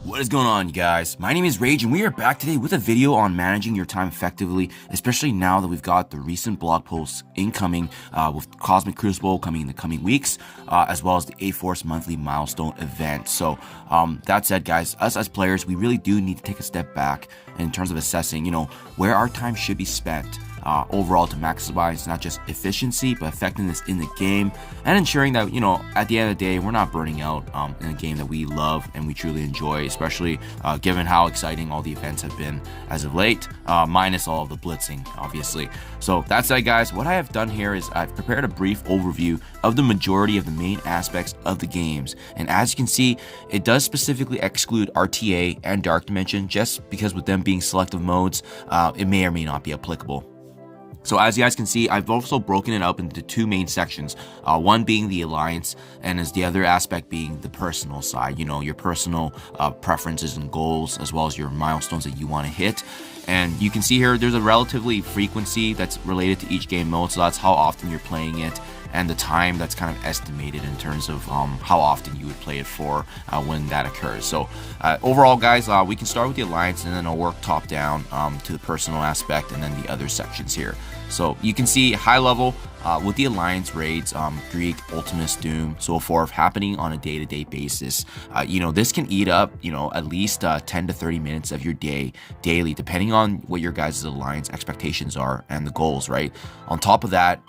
What is going on, you guys? My name is Rage, and we are back today with a video on managing your time effectively, especially now that we've got the recent blog posts incoming with Cosmic Crucible coming in the coming weeks, as well as the A-Force monthly milestone event. So that said, guys, us as players, we really do need to take a step back in terms of assessing, where our time should be spent. Overall, to maximize not just efficiency but effectiveness in the game, and ensuring that at the end of the day we're not burning out in a game that we love and we truly enjoy, especially given how exciting all the events have been as of late, minus all of the blitzing, obviously. So that said, guys, what I have done here is I've prepared a brief overview of the majority of the main aspects of the games, and as you can see, it does specifically exclude RTA and Dark Dimension, just because with them being selective modes, it may or may not be applicable. So as you guys can see, I've also broken it up into two main sections, one being the Alliance, and as the other aspect being the personal side, your personal preferences and goals, as well as your milestones that you want to hit. And you can see here, there's a relatively frequency that's related to each game mode, so that's how often you're playing it, and the time that's kind of estimated in terms of how often you would play it for when that occurs. So overall, guys, we can start with the Alliance, and then I'll work top down to the personal aspect, and then the other sections here. So you can see high level with the Alliance raids, Greek, Ultimus, Doom, so forth, happening on a day-to-day basis. This can eat up, at least 10 to 30 minutes of your day daily, depending on what your guys' Alliance expectations are and the goals, right? On top of that,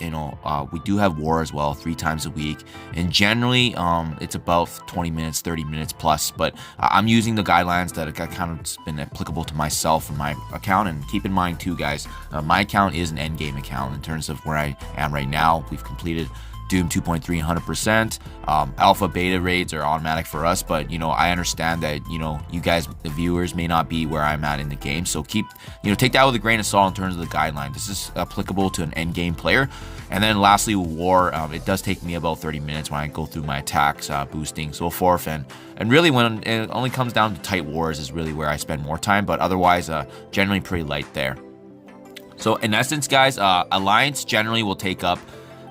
we do have war as well 3 times a week, and generally it's about 20 minutes, 30 minutes plus, but I'm using the guidelines that have kind of been applicable to myself and my account. And keep in mind too, guys, my account is an endgame account in terms of where I am right now. We've completed Doom 2.3 100%. Alpha beta raids are automatic for us, but I understand that you guys, the viewers, may not be where I'm at in the game, so take that with a grain of salt in terms of the guideline. This is applicable to an end game player. And then lastly, with war, it does take me about 30 minutes when I go through my attacks, boosting, so forth, and really when it only comes down to tight wars is really where I spend more time, but otherwise generally pretty light there. So in essence, guys, Alliance generally will take up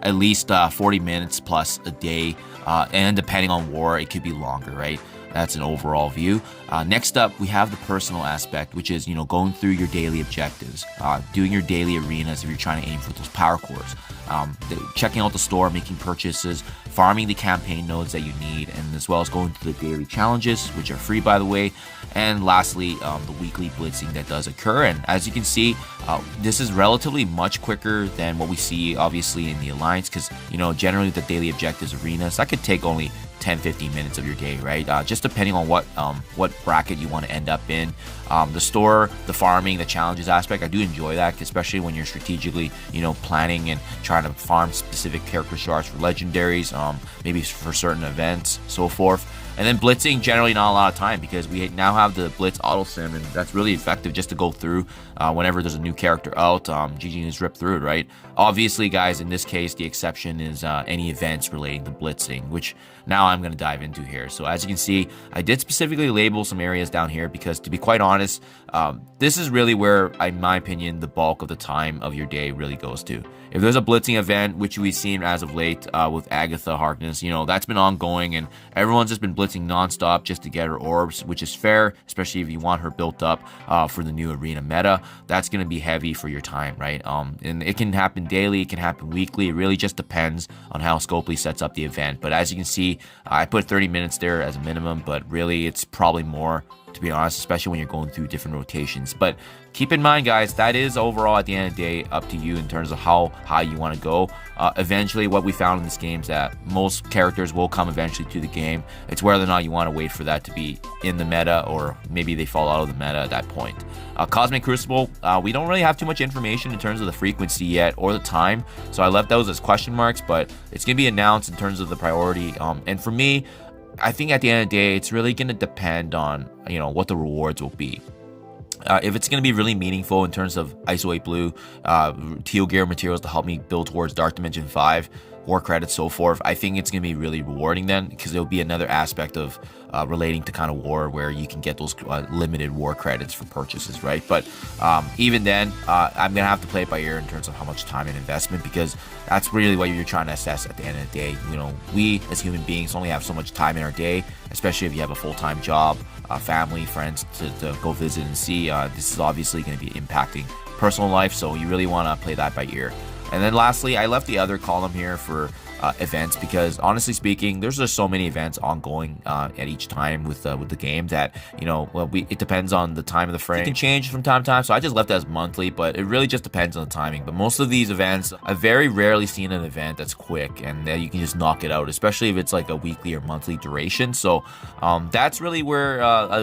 at least 40 minutes plus a day, and depending on war, it could be longer, right? That's an overall view. Next up, we have the personal aspect, which is going through your daily objectives, doing your daily arenas if you're trying to aim for those power cores, checking out the store, making purchases, farming the campaign nodes that you need, and as well as going through the daily challenges, which are free, by the way. And lastly, the weekly blitzing that does occur. And as you can see, this is relatively much quicker than what we see obviously in the Alliance, because generally the daily objectives arenas, that could take only 10-15 minutes of your day, right? Just depending on what bracket you want to end up in. The store, the farming, the challenges aspect, I do enjoy that, especially when you're strategically planning and trying to farm specific character shards for legendaries, maybe for certain events, so forth. And then blitzing, generally not a lot of time, because we now have the blitz auto sim, and that's really effective just to go through whenever there's a new character out. GG just rip through it, right? Obviously, guys, in this case, the exception is any events relating to blitzing, which now I'm going to dive into here. So as you can see, I did specifically label some areas down here because, to be quite honest, this is really where, in my opinion, the bulk of the time of your day really goes to. If there's a blitzing event, which we've seen as of late with Agatha Harkness, that's been ongoing, and everyone's just been blitzing nonstop just to get her orbs, which is fair, especially if you want her built up for the new arena meta. That's going to be heavy for your time, right? And it can happen daily, it can happen weekly. It really just depends on how Scopely sets up the event. But as you can see, I put 30 minutes there as a minimum, but really it's probably more, to be honest, especially when you're going through different rotations. But keep in mind, guys, that is overall at the end of the day up to you in terms of how high you want to go. Eventually, what we found in this game is that most characters will come eventually to the game. It's whether or not you want to wait for that to be in the meta, or maybe they fall out of the meta at that point. Cosmic Crucible, we don't really have too much information in terms of the frequency yet or the time, so I left those as question marks, but it's going to be announced in terms of the priority. And for me, I think at the end of the day, it's really going to depend on what the rewards will be. If it's going to be really meaningful in terms of ISO 8 Blue, Teal Gear materials to help me build towards Dark Dimension 5, war credits, so forth, I think it's going to be really rewarding then, because there'll be another aspect of relating to kind of war where you can get those limited war credits for purchases, right? But even then, I'm gonna have to play it by ear in terms of how much time and investment, because that's really what you're trying to assess at the end of the day. You know, we as human beings only have so much time in our day, especially if you have a full-time job, family, friends to go visit and see. This is obviously going to be impacting personal life, so you really want to play that by ear. And then lastly, I left the other column here for events, because honestly speaking, there's just so many events ongoing at each time with the game that, you know, well, it depends on the time of the frame. It can change from time to time, so I just left it as monthly, but it really just depends on the timing. But most of these events, I've very rarely seen an event that's quick and that you can just knock it out, especially if it's like a weekly or monthly duration. So that's really where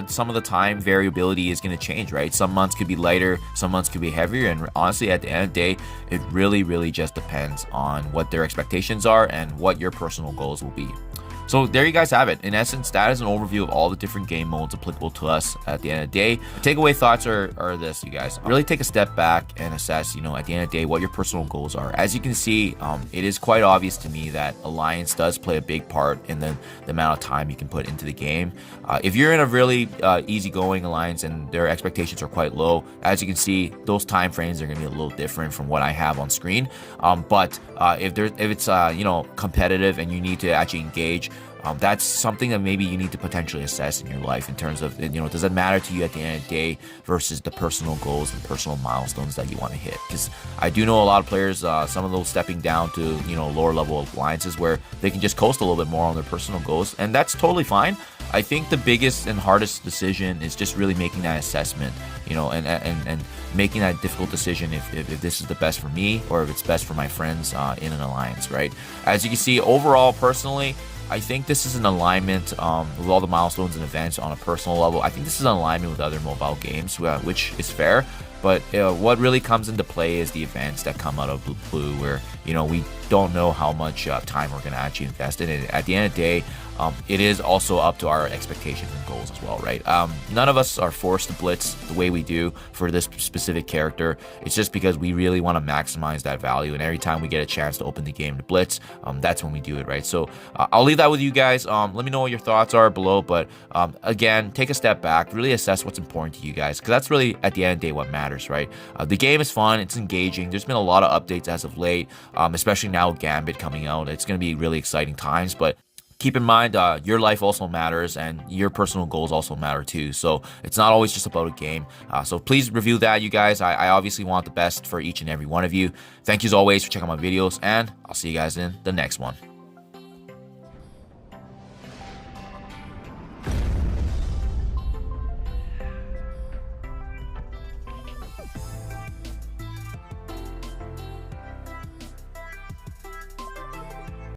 some of the time variability is going to change, right? Some months could be lighter, some months could be heavier, and honestly, at the end of the day, it really just depends on what their expectations are and what your personal goals will be. So there you guys have it. In essence, that is an overview of all the different game modes applicable to us at the end of the day. Takeaway thoughts are this, you guys. Really take a step back and assess, you know, at the end of the day, what your personal goals are. As you can see, it is quite obvious to me that Alliance does play a big part in the amount of time you can put into the game. If you're in a really easygoing Alliance and their expectations are quite low, as you can see, those time frames are going to be a little different from what I have on screen. But if it's you know, competitive and you need to actually engage, that's something that maybe you need to potentially assess in your life in terms of, you know, does it matter to you at the end of the day versus the personal goals and personal milestones that you want to hit? Because I do know a lot of players, some of those stepping down to, you know, lower level alliances where they can just coast a little bit more on their personal goals, and that's totally fine. I think the biggest and hardest decision is just really making that assessment, you know, and making that difficult decision if this is the best for me or if it's best for my friends in an alliance, right? As you can see, overall, personally, I think this is an alignment with all the milestones and events on a personal level. I think this is an alignment with other mobile games, which is fair. But what really comes into play is the events that come out of Blue, where, you know, we don't know how much time we're going to actually invest in it. At the end of the day, it is also up to our expectations and goals as well, right? None of us are forced to blitz the way we do for this specific character. It's just because we really want to maximize that value, and every time we get a chance to open the game to blitz, that's when we do it, right? So I'll leave that with you guys. Let me know what your thoughts are below, but again, take a step back, really assess what's important to you guys, because that's really, at the end of the day, what matters, right? The game is fun, it's engaging. There's been a lot of updates as of late, especially now with Gambit coming out. It's going to be really exciting times, but keep in mind, your life also matters and your personal goals also matter too. So it's not always just about a game. So please review that, you guys. I obviously want the best for each and every one of you. Thank you as always for checking out my videos, and I'll see you guys in the next one.